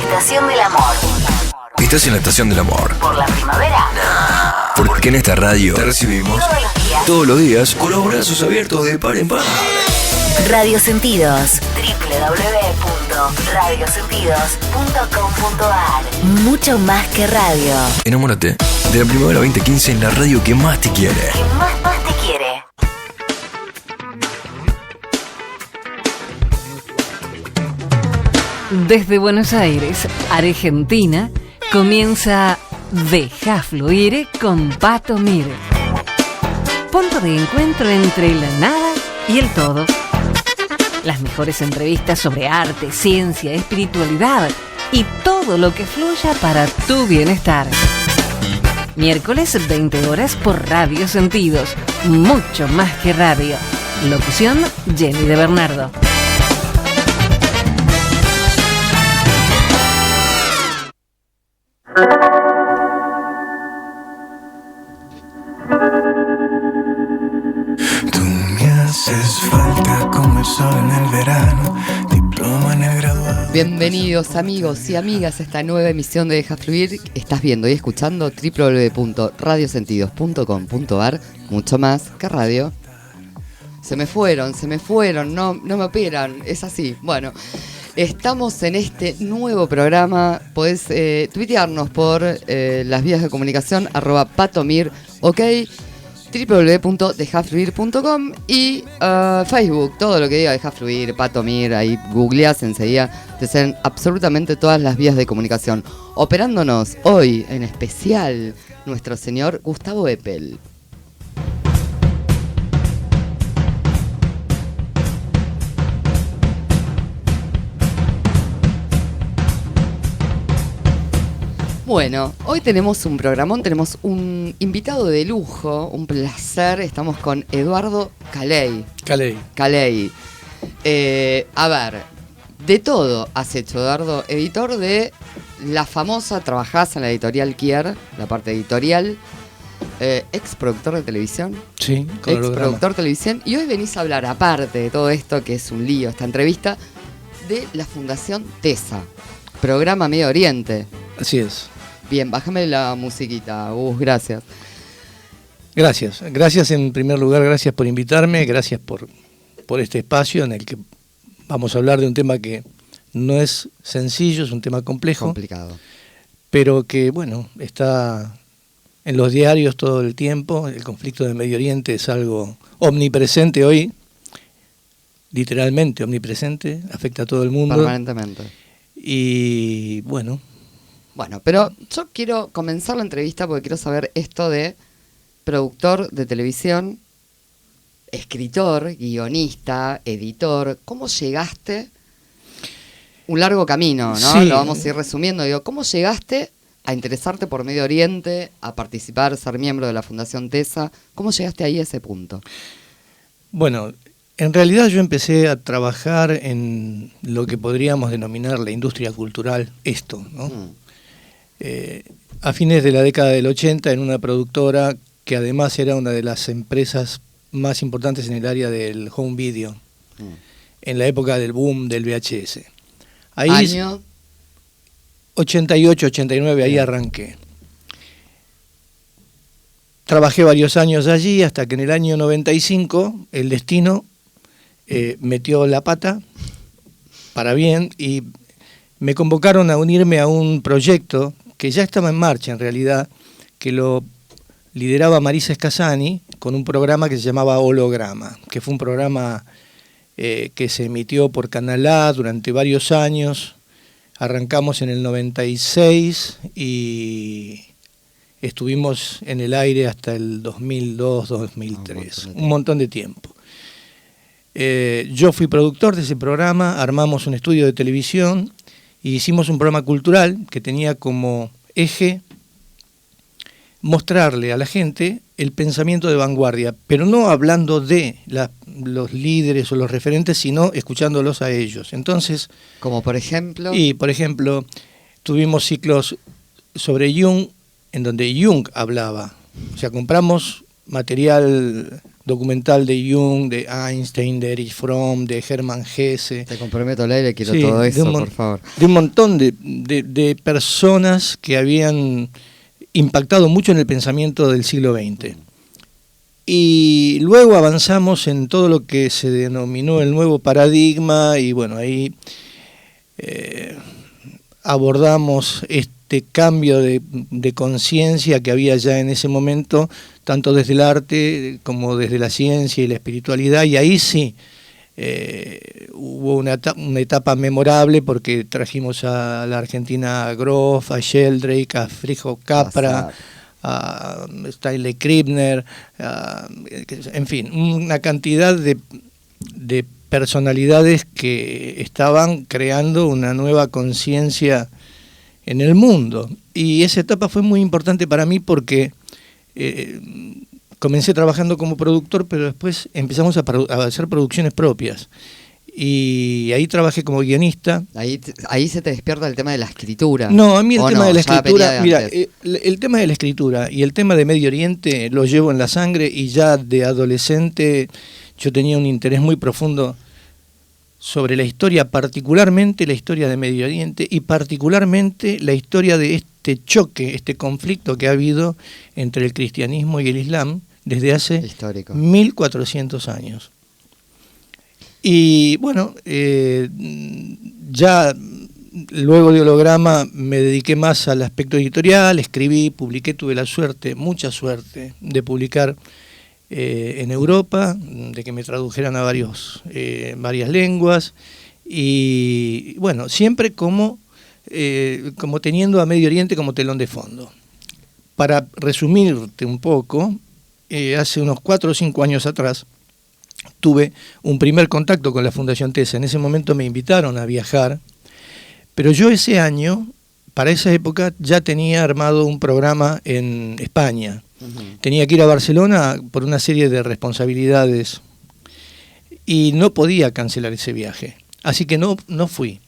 Estación del amor. Estás en la estación del amor. ¿Por la primavera? Porque en esta radio te recibimos todos los días con los brazos abiertos de par en par. Radio Sentidos. www.radiosentidos.com.ar. Mucho más que radio. Enamórate de la primavera 2015 en la radio que más te quiere. Que más te quiere. Desde Buenos Aires, Argentina, comienza Deja Fluir con Pato Mir. Punto de encuentro entre la nada y el todo. Las mejores entrevistas sobre arte, ciencia, espiritualidad y todo lo que fluya para tu bienestar. Miércoles 20 horas por Radio Sentidos. Mucho más que radio. Locución Jenny de Bernardo. Tú me haces falta como el sol en el verano, diploma en el graduado. Bienvenidos amigos y amigas a esta nueva emisión de Deja Fluir. Estás viendo y escuchando www.radiosentidos.com.ar. Mucho más que radio. Se me fueron, no me operan, es así. Bueno, estamos en este nuevo programa. Podés tuitearnos por las vías de comunicación @patomir, ok, www.dejafluir.com y Facebook, todo lo que diga Deja Fluir, Patomir, ahí googleás enseguida, te salen absolutamente todas las vías de comunicación. Operándonos hoy en especial nuestro señor Gustavo Eppel. Bueno, hoy tenemos un programón, tenemos un invitado de lujo, un placer. Estamos con Eduardo Caley. A ver, de todo has hecho, Eduardo. Editor de la famosa, trabajás en la editorial Kier, la parte editorial. Ex productor de televisión. Sí, ex productor de televisión. Y hoy venís a hablar, aparte de todo esto, que es un lío, esta entrevista, de la Fundación TESA, Programa Medio Oriente. Así es. Bien, bájame la musiquita, gracias. Gracias en primer lugar, gracias por invitarme, gracias por este espacio en el que vamos a hablar de un tema que no es sencillo, es un tema complicado, pero que, bueno, está en los diarios todo el tiempo. El conflicto del Medio Oriente es algo omnipresente hoy, literalmente omnipresente, afecta a todo el mundo. Permanentemente. Y bueno, pero yo quiero comenzar la entrevista porque quiero saber esto de productor de televisión, escritor, guionista, editor. ¿Cómo llegaste? Un largo camino, ¿no? Sí. Lo vamos a ir resumiendo. ¿Cómo llegaste a interesarte por Medio Oriente, a participar, ser miembro de la Fundación TESA? ¿Cómo llegaste ahí a ese punto? Bueno, en realidad yo empecé a trabajar en lo que podríamos denominar la industria cultural, ¿no? A fines de la década del 80 en una productora que además era una de las empresas más importantes en el área del home video, en la época del boom del VHS. Ahí ¿Año? 88, 89, ahí arranqué. Trabajé varios años allí hasta que en el año 95 el destino metió la pata para bien y me convocaron a unirme a un proyecto que ya estaba en marcha en realidad, que lo lideraba Marisa Escasani con un programa que se llamaba Holograma, que fue un programa que se emitió por Canal A durante varios años. Arrancamos en el 96 y estuvimos en el aire hasta el 2002, 2003, un montón de tiempo. Yo fui productor de ese programa, armamos un estudio de televisión y hicimos un programa cultural que tenía como eje mostrarle a la gente el pensamiento de vanguardia, pero no hablando de los líderes o los referentes, sino escuchándolos a ellos. Entonces, como por ejemplo, tuvimos ciclos sobre Jung, en donde Jung hablaba. O sea, compramos material documental de Jung, de Einstein, de Erich Fromm, de Hermann Hesse. Te comprometo al aire, quiero Sí, todo de eso, un por favor. De un montón de personas que habían impactado mucho en el pensamiento del siglo XX. Y luego avanzamos en todo lo que se denominó el nuevo paradigma y bueno, ahí abordamos este cambio de conciencia que había ya en ese momento, tanto desde el arte como desde la ciencia y la espiritualidad, y ahí sí hubo una etapa memorable porque trajimos a la Argentina a Grof, a Sheldrake, a Frijo Capra, a Stanley Krippner, en fin, una cantidad de personalidades que estaban creando una nueva conciencia en el mundo. Y esa etapa fue muy importante para mí porque comencé trabajando como productor, pero después empezamos a hacer producciones propias. Y ahí trabajé como guionista. Ahí se te despierta el tema de la escritura. No, a mí el tema de la escritura, mira, antes. el tema de la escritura y el tema de Medio Oriente lo llevo en la sangre, y ya de adolescente yo tenía un interés muy profundo sobre la historia, particularmente la historia de Medio Oriente y particularmente la historia de este choque, este conflicto que ha habido entre el cristianismo y el islam desde hace Histórico. 1400 años. Y bueno, ya luego de Holograma me dediqué más al aspecto editorial, escribí, publiqué, tuve la suerte, mucha suerte, de publicar en Europa, de que me tradujeran a varias lenguas, y bueno, siempre como teniendo a Medio Oriente como telón de fondo. Para resumirte un poco, hace unos 4 o 5 años atrás, tuve un primer contacto con la Fundación TESA. En ese momento me invitaron a viajar, pero yo ese año, para esa época, ya tenía armado un programa en España. Tenía que ir a Barcelona por una serie de responsabilidades y no podía cancelar ese viaje, así que no fui.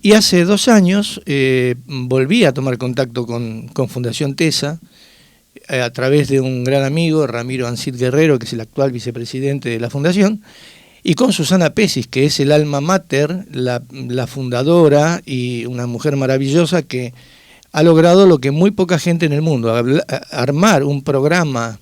Y hace 2 años volví a tomar contacto con Fundación TESA a través de un gran amigo, Ramiro Ancid Guerrero, que es el actual vicepresidente de la fundación, y con Susana Pesis, que es el alma mater, la fundadora y una mujer maravillosa que ha logrado lo que muy poca gente en el mundo, armar un programa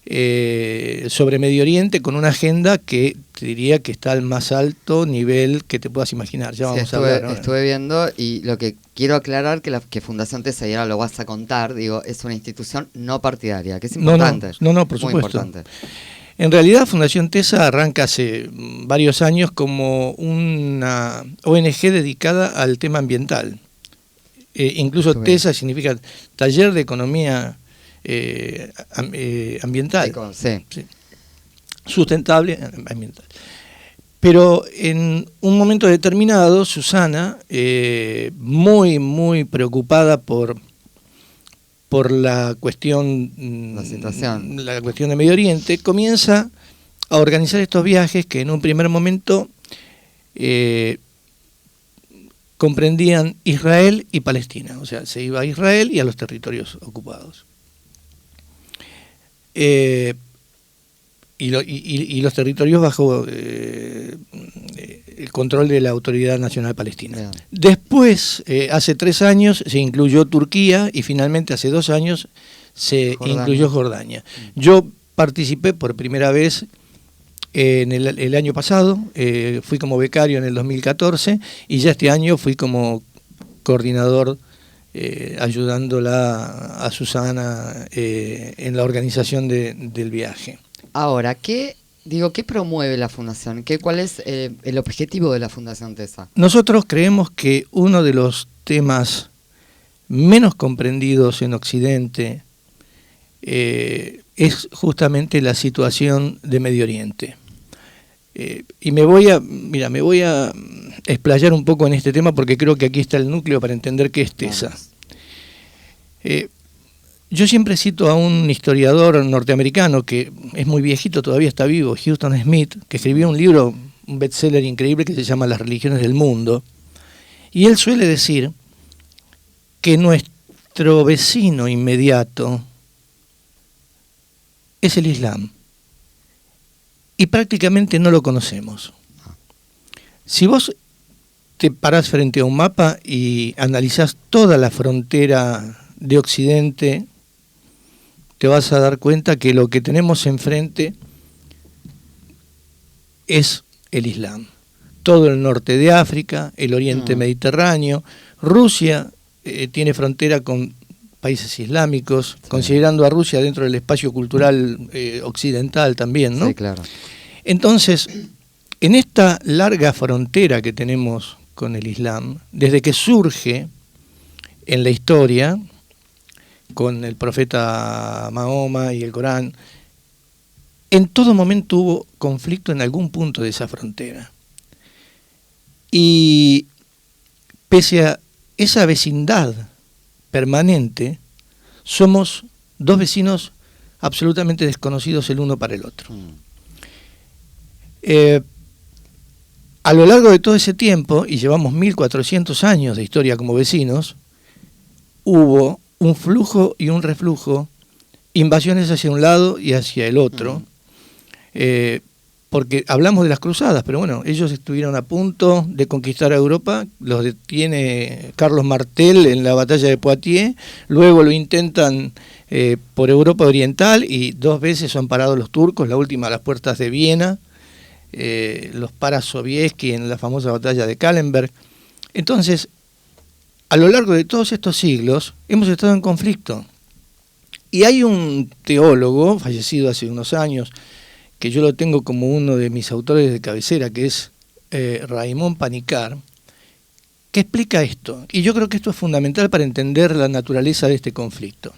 sobre Medio Oriente con una agenda que te diría que está al más alto nivel que te puedas imaginar. Ya vamos a hablar, ¿no? Estuve viendo, y lo que quiero aclarar que Fundación TESA, y ahora lo vas a contar, digo, es una institución no partidaria, que es importante. No, por supuesto. Muy importante. En realidad, Fundación TESA arranca hace varios años como una ONG dedicada al tema ambiental. Incluso TESA significa Taller de Economía Ambiental. Sí. Sustentable ambiental. Pero en un momento determinado, Susana, muy, muy preocupada por la cuestión de Medio Oriente, comienza a organizar estos viajes que en un primer momento comprendían Israel y Palestina, o sea, se iba a Israel y a los territorios ocupados. Y los territorios bajo el control de la Autoridad Nacional Palestina. Bien. Después, hace 3 años, se incluyó Turquía y finalmente hace 2 años se incluyó Jordania. Yo participé por primera vez en el año pasado, fui como becario en el 2014 y ya este año fui como coordinador ayudándola a Susana en la organización del viaje. Ahora, ¿qué promueve la Fundación? ¿Cuál es el objetivo de la Fundación TESA? Nosotros creemos que uno de los temas menos comprendidos en Occidente es justamente la situación de Medio Oriente. Y me voy a explayar un poco en este tema porque creo que aquí está el núcleo para entender qué es TESA. Yo siempre cito a un historiador norteamericano que es muy viejito, todavía está vivo, Huston Smith, que escribió un libro, un bestseller increíble que se llama Las religiones del mundo. Y él suele decir que nuestro vecino inmediato es el Islam. y prácticamente no lo conocemos. Si vos te parás frente a un mapa y analizás toda la frontera de Occidente, te vas a dar cuenta que lo que tenemos enfrente es el Islam. Todo el norte de África, el oriente mediterráneo, Rusia tiene frontera con países islámicos, considerando a Rusia dentro del espacio cultural occidental también, ¿no? Sí, claro. Entonces, en esta larga frontera que tenemos con el Islam, desde que surge en la historia, con el profeta Mahoma y el Corán, en todo momento hubo conflicto en algún punto de esa frontera. Y pese a esa vecindad permanente, somos dos vecinos absolutamente desconocidos el uno para el otro. A lo largo de todo ese tiempo, y llevamos 1400 años de historia como vecinos, hubo un flujo y un reflujo, invasiones hacia un lado y hacia el otro, porque hablamos de las cruzadas, pero bueno, ellos estuvieron a punto de conquistar a Europa, los detiene Carlos Martel en la batalla de Poitiers, luego lo intentan por Europa Oriental y 2 veces son parados los turcos, la última a las puertas de Viena, los para Sobieski en la famosa batalla de Kahlenberg. Entonces, a lo largo de todos estos siglos hemos estado en conflicto. Y hay un teólogo, fallecido hace unos años, que yo lo tengo como uno de mis autores de cabecera, que es Raimon Panikkar, que explica esto. Y yo creo que esto es fundamental para entender la naturaleza de este conflicto.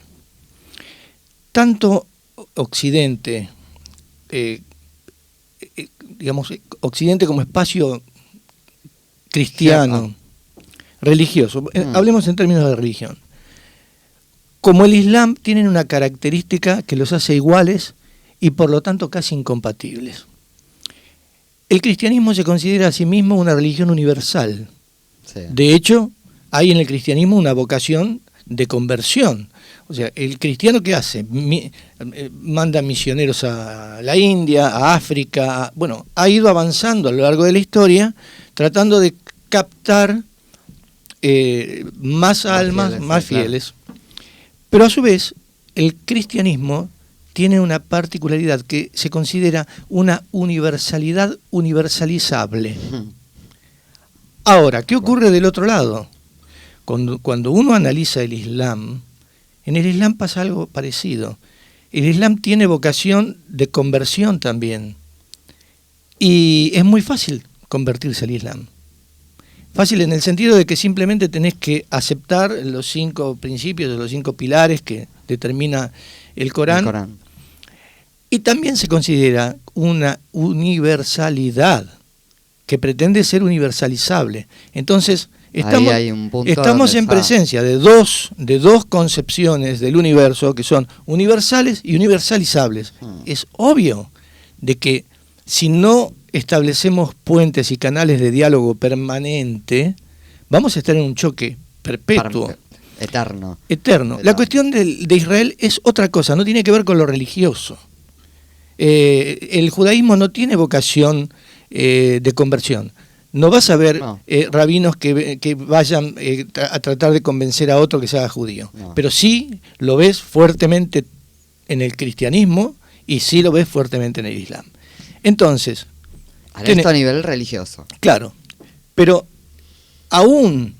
Tanto Occidente, digamos, Occidente como espacio cristiano, religioso, hablemos en términos de religión, como el Islam, tienen una característica que los hace iguales y por lo tanto casi incompatibles. El cristianismo se considera a sí mismo una religión universal. Sí. De hecho, hay en el cristianismo una vocación de conversión. O sea, el cristiano, ¿qué hace? Manda misioneros a la India, a África, bueno, ha ido avanzando a lo largo de la historia, tratando de captar más almas, más fieles. Pero a su vez, el cristianismo tiene una particularidad que se considera una universalidad universalizable. Ahora, ¿qué ocurre del otro lado? Cuando uno analiza el Islam, en el Islam pasa algo parecido. El Islam tiene vocación de conversión también. Y es muy fácil convertirse al Islam. Fácil en el sentido de que simplemente tenés que aceptar los 5 principios, los 5 pilares que determina el Corán. Y también se considera una universalidad que pretende ser universalizable. Entonces, estamos en presencia de dos concepciones del universo que son universales y universalizables. Es obvio de que si no establecemos puentes y canales de diálogo permanente, vamos a estar en un choque perpetuo. Eterno. La cuestión de Israel es otra cosa, no tiene que ver con lo religioso. El judaísmo no tiene vocación de conversión. No vas a ver rabinos que vayan a tratar de convencer a otro que se haga judío. No. Pero sí lo ves fuertemente en el cristianismo y sí lo ves fuertemente en el Islam. Entonces, esto a nivel religioso. Claro, pero aún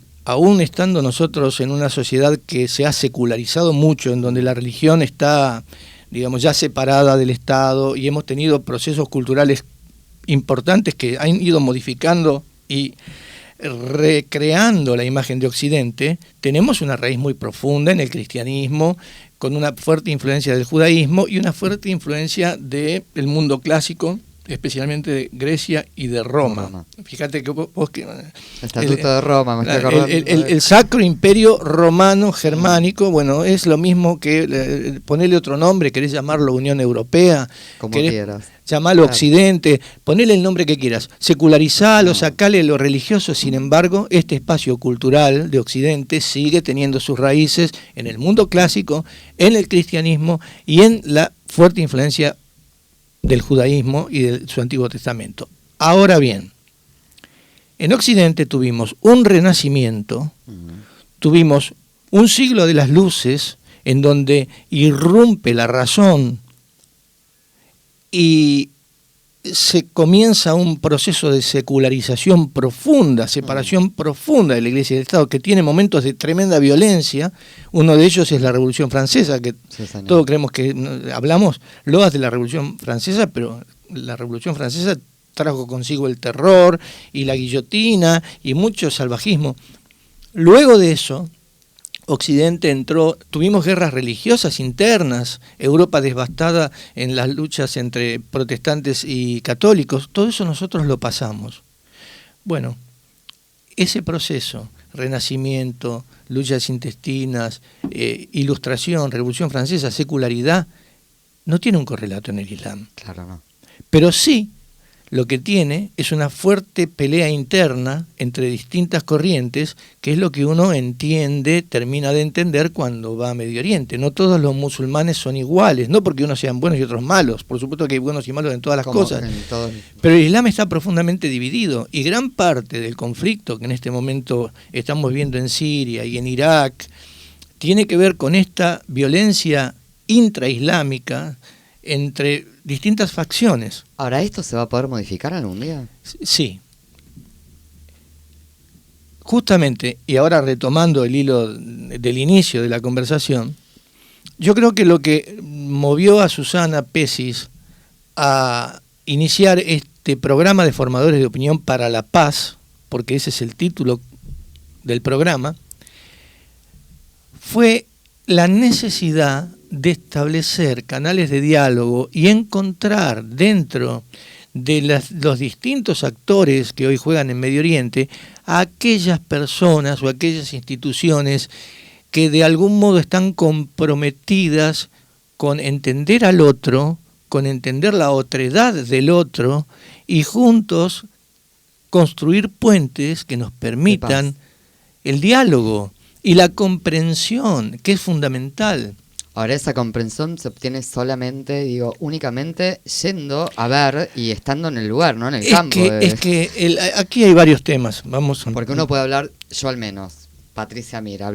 estando nosotros en una sociedad que se ha secularizado mucho, en donde la religión está, digamos, ya separada del Estado y hemos tenido procesos culturales importantes que han ido modificando y recreando la imagen de Occidente, tenemos una raíz muy profunda en el cristianismo, con una fuerte influencia del judaísmo y una fuerte influencia del mundo clásico, especialmente de Grecia y de Roma. Fíjate que vos que Estatuto de Roma, me estoy acordando. El Sacro Imperio Romano Germánico, bueno, es lo mismo que ponerle otro nombre, querés llamarlo Unión Europea, como quieras. Llamarlo Occidente, ponele el nombre que quieras, secularizalo, sacale lo religioso. Sin embargo, este espacio cultural de Occidente sigue teniendo sus raíces en el mundo clásico, en el cristianismo y en la fuerte influencia del judaísmo y de su Antiguo Testamento. Ahora bien, en Occidente tuvimos un renacimiento, tuvimos un siglo de las luces en donde irrumpe la razón y se comienza un proceso de secularización profunda, separación profunda de la Iglesia y del Estado, que tiene momentos de tremenda violencia. Uno de ellos es la Revolución Francesa, que todos creemos que hablamos loas de la Revolución Francesa, pero la Revolución Francesa trajo consigo el terror y la guillotina y mucho salvajismo. Luego de eso, Occidente entró, tuvimos guerras religiosas internas, Europa devastada en las luchas entre protestantes y católicos, todo eso nosotros lo pasamos. Bueno, ese proceso, renacimiento, luchas intestinas, ilustración, Revolución Francesa, secularidad, no tiene un correlato en el Islam. Claro, no. Pero sí, lo que tiene es una fuerte pelea interna entre distintas corrientes, que es lo que uno entiende, termina de entender cuando va a Medio Oriente. No todos los musulmanes son iguales, no porque unos sean buenos y otros malos, por supuesto que hay buenos y malos en todas las cosas, pero el Islam está profundamente dividido y gran parte del conflicto que en este momento estamos viendo en Siria y en Irak tiene que ver con esta violencia intraislámica entre distintas facciones. Ahora, ¿esto se va a poder modificar algún día? Sí. Justamente, y ahora retomando el hilo del inicio de la conversación, yo creo que lo que movió a Susana Pesis a iniciar este programa de formadores de opinión para la paz, porque ese es el título del programa, fue la necesidad de establecer canales de diálogo y encontrar dentro de los distintos actores que hoy juegan en Medio Oriente a aquellas personas o aquellas instituciones que de algún modo están comprometidas con entender al otro, con entender la otredad del otro y juntos construir puentes que nos permitan el diálogo y la comprensión, que es fundamental. Ahora, esa comprensión se obtiene solamente, únicamente yendo a ver y estando en el lugar, ¿no? En el campo. Aquí hay varios temas. Porque uno puede hablar, yo al menos, Patricia Mira,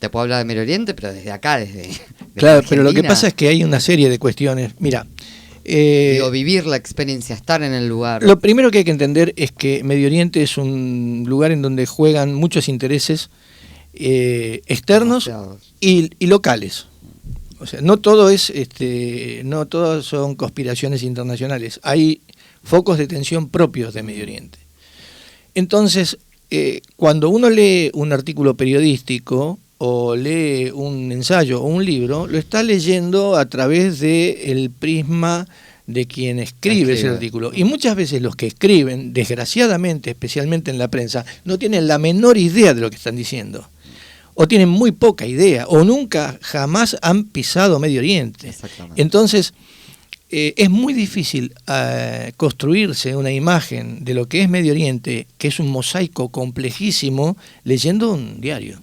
te puedo hablar de Medio Oriente, pero desde acá, desde claro, pero lo que pasa es que hay una serie de cuestiones. Mira, vivir la experiencia, estar en el lugar. Lo primero que hay que entender es que Medio Oriente es un lugar en donde juegan muchos intereses externos y locales. O sea, no todo son conspiraciones internacionales. Hay focos de tensión propios de Medio Oriente. Entonces, cuando uno lee un artículo periodístico o lee un ensayo o un libro, lo está leyendo a través del prisma de quien escribe ese artículo. Y muchas veces los que escriben, desgraciadamente, especialmente en la prensa, no tienen la menor idea de lo que están diciendo. O tienen muy poca idea, o nunca, jamás han pisado Medio Oriente. Entonces, es muy difícil construirse una imagen de lo que es Medio Oriente, que es un mosaico complejísimo, leyendo un diario.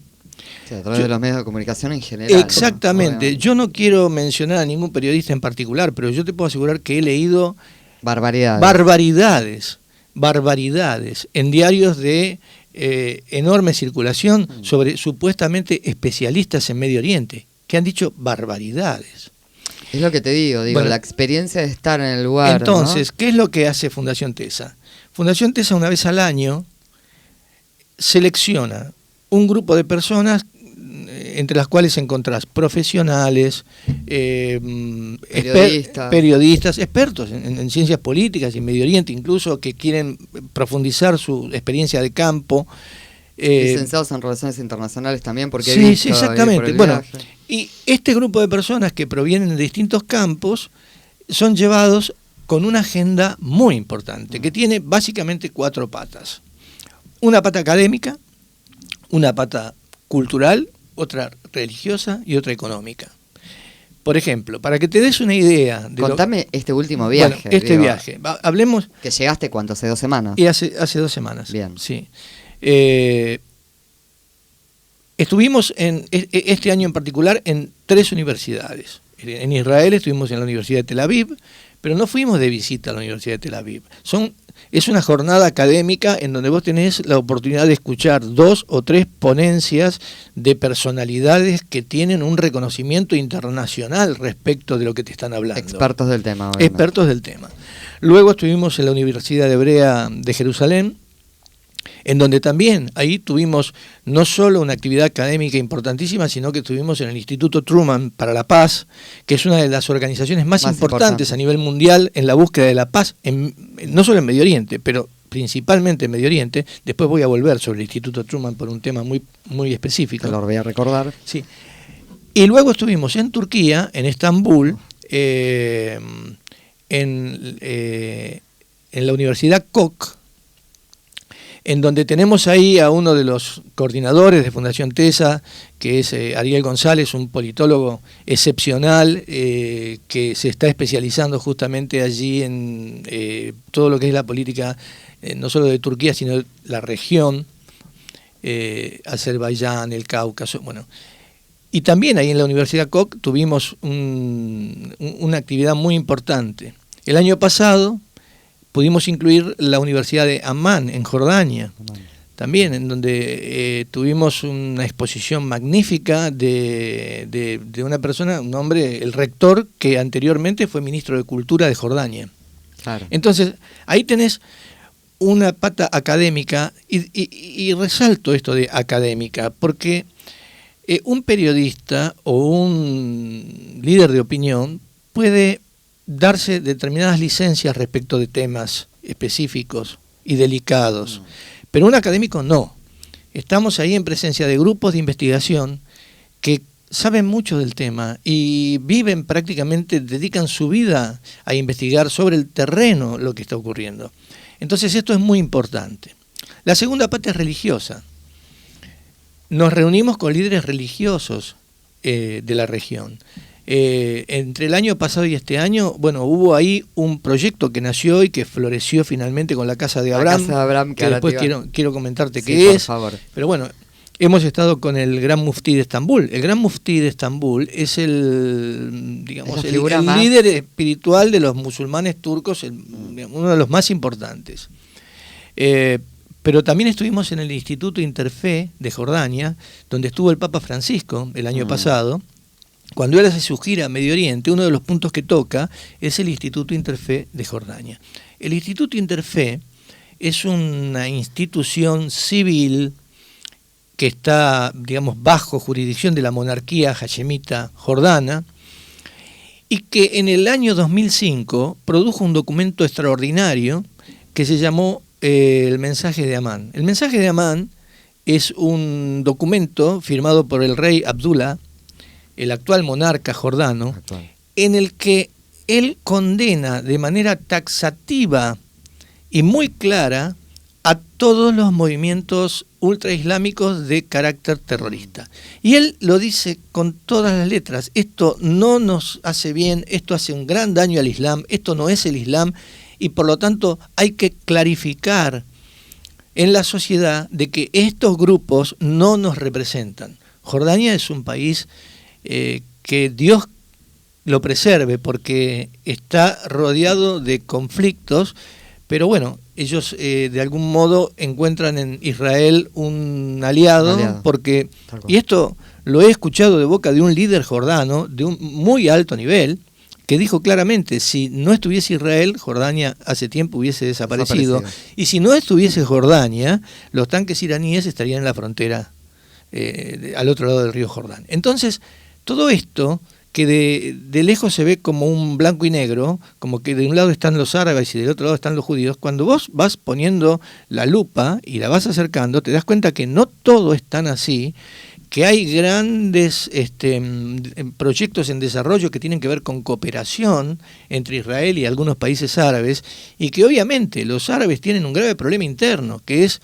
Sí, a través de los medios de comunicación en general. Exactamente. Yo no quiero mencionar a ningún periodista en particular, pero yo te puedo asegurar que he leído barbaridades en diarios de enorme circulación sobre supuestamente especialistas en Medio Oriente, que han dicho barbaridades. Es lo que te digo, bueno, la experiencia de estar en el lugar. Entonces, ¿no? ¿Qué es lo que hace Fundación TESA? Fundación TESA una vez al año selecciona un grupo de personas entre las cuales encontrás profesionales, periodistas, expertos en ciencias políticas y Medio Oriente, incluso que quieren profundizar su experiencia de campo. Licenciados en Relaciones Internacionales también, porque sí, exactamente. Bueno, y este grupo de personas que provienen de distintos campos son llevados con una agenda muy importante, que tiene básicamente 4 patas. Una pata académica, una pata cultural, otra religiosa y otra económica. Por ejemplo, para que te des una idea de contame este último viaje. Bueno, viaje. Hablemos. Que llegaste, ¿cuánto? ¿Hace 2 semanas? Y hace 2 semanas. Bien. Sí. Estuvimos este año en particular en 3 universidades. En Israel estuvimos en la Universidad de Tel Aviv, pero no fuimos de visita a la Universidad de Tel Aviv. Es una jornada académica en donde vos tenés la oportunidad de escuchar 2 o 3 ponencias de personalidades que tienen un reconocimiento internacional respecto de lo que te están hablando. Expertos del tema. Obviamente. Expertos del tema. Luego estuvimos en la Universidad Hebrea de Jerusalén, en donde también ahí tuvimos no solo una actividad académica importantísima, sino que estuvimos en el Instituto Truman para la Paz, que es una de las organizaciones más importantes a nivel mundial en la búsqueda de la paz, no solo en Medio Oriente, pero principalmente en Medio Oriente. Después voy a volver sobre el Instituto Truman por un tema muy, muy específico. Te lo voy a recordar. Sí. Y luego estuvimos en Turquía, en Estambul, en la Universidad Koç, en donde tenemos ahí a uno de los coordinadores de Fundación TESA, que es Ariel González, un politólogo excepcional, que se está especializando justamente allí en todo lo que es la política, no solo de Turquía, sino de la región, Azerbaiyán, el Cáucaso, bueno. Y también ahí en la Universidad Koç tuvimos una actividad muy importante. El año pasado pudimos incluir la Universidad de Amán, en Jordania, también, en donde tuvimos una exposición magnífica de una persona, un hombre, el rector, que anteriormente fue ministro de Cultura de Jordania. Claro. Entonces, ahí tenés una pata académica, y resalto esto de académica, porque un periodista o un líder de opinión puede darse determinadas licencias respecto de temas específicos y delicados, pero un académico no. Estamos ahí en presencia de grupos de investigación que saben mucho del tema y viven prácticamente, dedican su vida a investigar sobre el terreno lo que está ocurriendo. Entonces esto es muy importante. La segunda parte es religiosa. Nos reunimos con líderes religiosos de la región. Entre el año pasado y este año, bueno, hubo ahí un proyecto que nació y que floreció finalmente con la Casa de Abraham, Casa de Abraham, que después quiero comentarte sí, qué por es. favor. Pero bueno, hemos estado con el Gran Muftí de Estambul. El Gran Muftí de Estambul es el líder espiritual de los musulmanes turcos, uno de los más importantes. Pero también estuvimos en el Instituto Interfe de Jordania, donde estuvo el Papa Francisco el año pasado. Cuando él hace su gira a Medio Oriente, uno de los puntos que toca es el Instituto Interfe de Jordania. El Instituto Interfe es una institución civil que está, digamos, bajo jurisdicción de la monarquía hashemita jordana, y que en el año 2005 produjo un documento extraordinario que se llamó el Mensaje de Amán. El Mensaje de Amán es un documento firmado por el rey Abdullah, el actual monarca jordano, en el que él condena de manera taxativa y muy clara a todos los movimientos ultraislámicos de carácter terrorista. Y él lo dice con todas las letras: esto no nos hace bien, esto hace un gran daño al Islam, esto no es el Islam, y por lo tanto hay que clarificar en la sociedad de que estos grupos no nos representan. Jordania es un país que Dios lo preserve, porque está rodeado de conflictos, pero bueno, ellos de algún modo encuentran en Israel un aliado, porque, y esto lo he escuchado de boca de un líder jordano de un muy alto nivel, que dijo claramente: si no estuviese Israel, Jordania hace tiempo hubiese desaparecido, y si no estuviese Jordania, los tanques iraníes estarían en la frontera al otro lado del río Jordán. Entonces, todo esto, que de lejos se ve como un blanco y negro, como que de un lado están los árabes y del otro lado están los judíos, cuando vos vas poniendo la lupa y la vas acercando, te das cuenta que no todo es tan así, que hay grandes proyectos en desarrollo que tienen que ver con cooperación entre Israel y algunos países árabes, y que obviamente los árabes tienen un grave problema interno, que es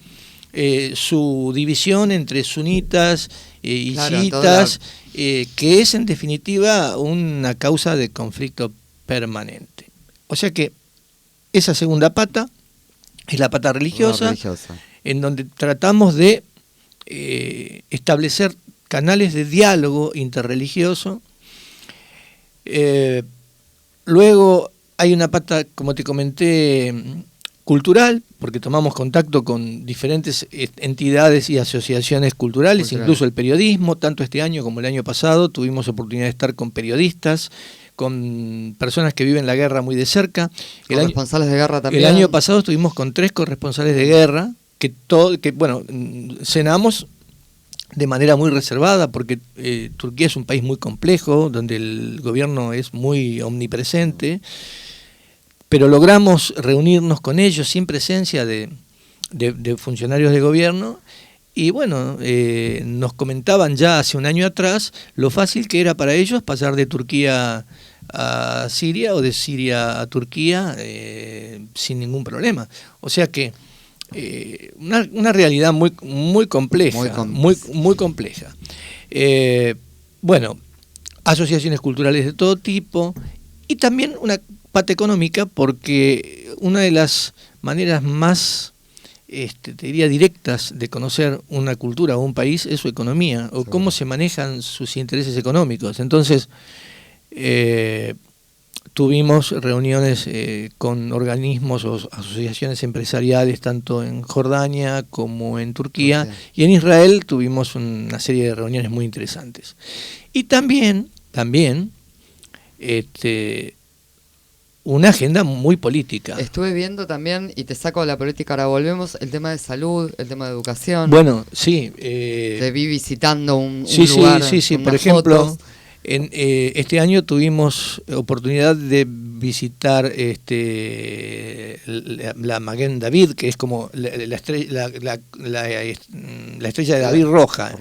su división entre sunitas y chiitas, que es en definitiva una causa de conflicto permanente. O sea que esa segunda pata es la pata religiosa, en donde tratamos de establecer canales de diálogo interreligioso. Luego hay una pata, como te comenté, cultural, porque tomamos contacto con diferentes entidades y asociaciones culturales, incluso el periodismo, tanto este año como el año pasado, tuvimos oportunidad de estar con periodistas, con personas que viven la guerra muy de cerca. Corresponsales de guerra también. El año pasado estuvimos con 3 corresponsales de guerra, que cenamos de manera muy reservada, porque Turquía es un país muy complejo, donde el gobierno es muy omnipresente, pero logramos reunirnos con ellos sin presencia de funcionarios de gobierno, y bueno, nos comentaban ya hace un año atrás lo fácil que era para ellos pasar de Turquía a Siria o de Siria a Turquía sin ningún problema. O sea que una realidad muy compleja, muy compleja. Bueno, asociaciones culturales de todo tipo y también una pata económica, porque una de las maneras más te diría directas de conocer una cultura o un país es su economía, o cómo se manejan sus intereses económicos. Entonces tuvimos reuniones con organismos o asociaciones empresariales tanto en Jordania como en Turquía, y en Israel tuvimos una serie de reuniones muy interesantes. Y también una agenda muy política. Estuve viendo también, y te saco de la política, ahora volvemos, el tema de salud, el tema de educación. Bueno, sí. Te vi visitando un lugar. Sí, por ejemplo, fotos. Este año tuvimos oportunidad de visitar la Maguen David, que es como la estrella de David roja.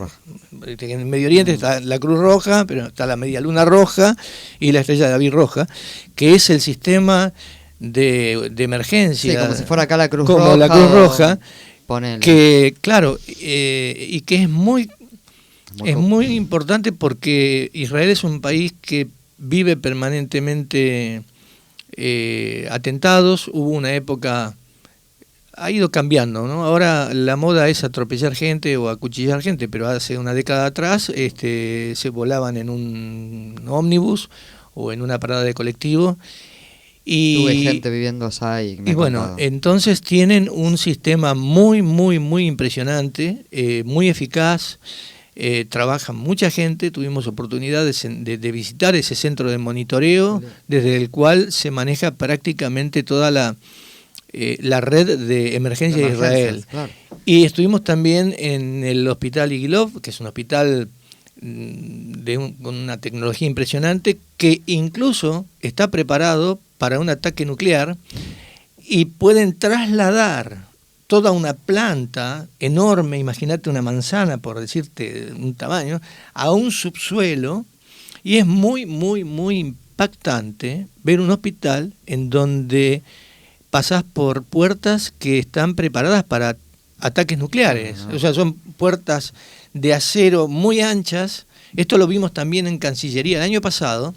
En el Medio Oriente está la Cruz Roja, pero está la Media Luna Roja y la estrella de David roja, que es el sistema de emergencia. Sí, como si fuera acá la Cruz como Roja. La Cruz Roja, ponele. que claro, y que es muy importante, porque Israel es un país que vive permanentemente atentados. Hubo una época, ha ido cambiando, ¿no? Ahora la moda es atropellar gente o acuchillar gente, pero hace una década atrás se volaban en un ómnibus o en una parada de colectivo. Tuve gente viviendo allá y bueno, entonces tienen un sistema muy impresionante, muy eficaz. Trabaja mucha gente. Tuvimos oportunidad de visitar ese centro de monitoreo, desde el cual se maneja prácticamente toda la red de emergencia de Israel. Claro. Y estuvimos también en el hospital Igilov, que es un hospital con una tecnología impresionante, que incluso está preparado para un ataque nuclear, y pueden trasladar toda una planta enorme, imagínate una manzana, por decirte un tamaño, a un subsuelo, y es muy impactante ver un hospital en donde pasás por puertas que están preparadas para ataques nucleares. O sea, son puertas de acero muy anchas. Esto lo vimos también en Cancillería el año pasado.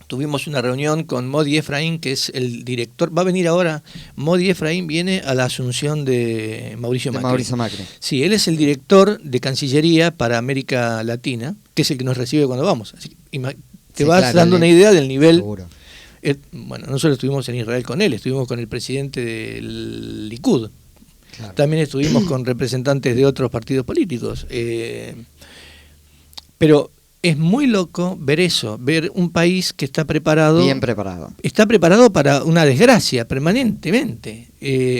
Tuvimos una reunión con Modi Efraín, que es el director. Va a venir ahora, Modi Efraín viene a la asunción de Mauricio Macri. Sí, él es el director de Cancillería para América Latina, que es el que nos recibe cuando vamos. Así que te vas dando una idea del nivel. Seguro. Bueno, nosotros estuvimos en Israel con él, estuvimos con el presidente del Likud. Claro. También estuvimos con representantes de otros partidos políticos. Pero es muy loco ver eso, ver un país que está preparado. Bien preparado. Está preparado para una desgracia permanentemente.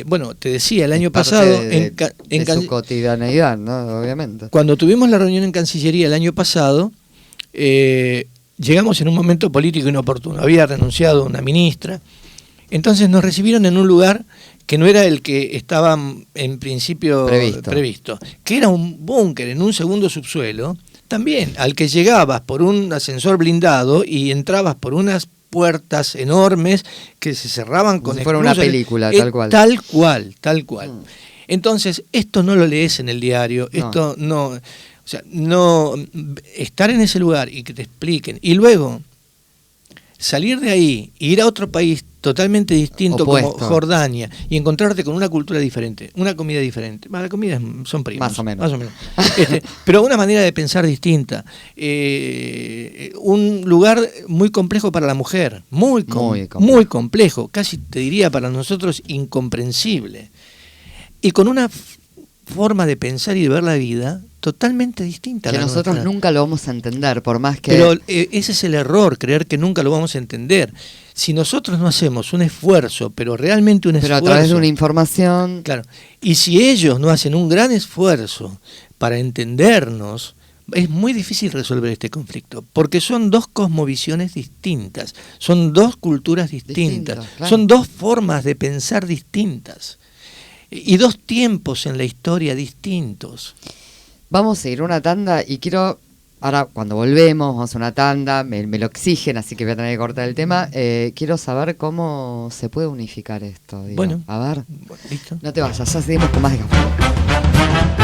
Bueno, te decía, el año pasado en su cotidianeidad, ¿no? Obviamente. Cuando tuvimos la reunión en Cancillería el año pasado, llegamos en un momento político inoportuno. Había renunciado una ministra. Entonces nos recibieron en un lugar que no era el que estaba en principio previsto, que era un búnker en un segundo subsuelo, también al que llegabas por un ascensor blindado y entrabas por unas puertas enormes que se cerraban con como si fuera una película, tal cual. Tal cual. Entonces, esto no lo lees en el diario, esto no, o sea, no, estar en ese lugar y que te expliquen, y luego salir de ahí e ir a otro país totalmente distinto Opuesto. como Jordania y encontrarte con una cultura diferente, una comida diferente. La comida son primos. Más o menos. Pero una manera de pensar distinta. Un lugar muy complejo para la mujer, muy complejo, casi te diría para nosotros incomprensible. Y con una forma de pensar y de ver la vida totalmente distinta. Que nosotros nunca lo vamos a entender, por más que... Pero ese es el error, creer que nunca lo vamos a entender. Si nosotros no hacemos un esfuerzo, pero realmente un esfuerzo... Pero a través de una información... Claro. Y si ellos no hacen un gran esfuerzo para entendernos, es muy difícil resolver este conflicto, porque son dos cosmovisiones distintas, son dos culturas distintas, claro. Son dos formas de pensar distintas y dos tiempos en la historia distintos. Vamos a ir a una tanda y quiero, ahora cuando volvemos, vamos a una tanda, me lo exigen, así que voy a tener que cortar el tema. Quiero saber cómo se puede unificar esto. Digo. Bueno, a ver, listo. no te vayas, ya seguimos con más de Café.